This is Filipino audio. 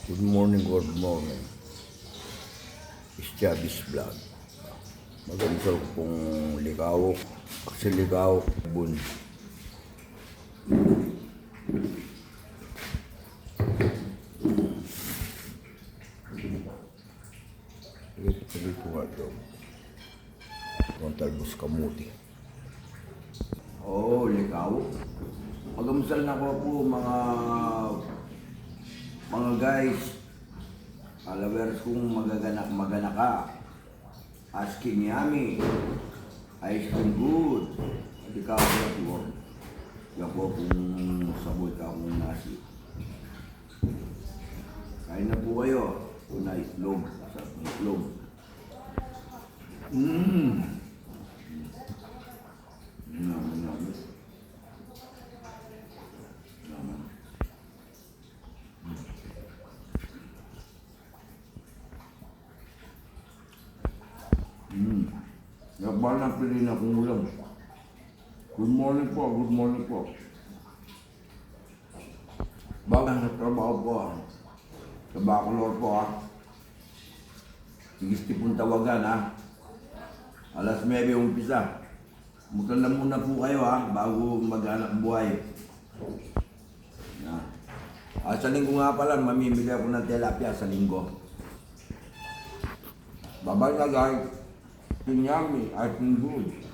Good morning, good morning. It's Chavez Vlog. Magaling pong ligawok. Kasi ligawok, bun. Ito nga ito. Itong talbos kamuti. Oo, ligawok. Magamusal na ko po mga guys, followers kung magana ka, asking yummy, ice cream good, hindi ka ako po. Yan po kung sabol ka kung nasi. Kain na po kayo, una itlog, sa itlog. Nabal na pili na kong ulam. Good morning po, good morning po. Bagang sa trabaho po sa Bacolor po Tigisti pong tawagan Alas 9 umpisa. Mutan na muna po kayo bago mag-anak buhay. Sa linggo nga pala, mamimili ako ng tilapia sa linggo. Bye-bye na guys. Yummy, I think good.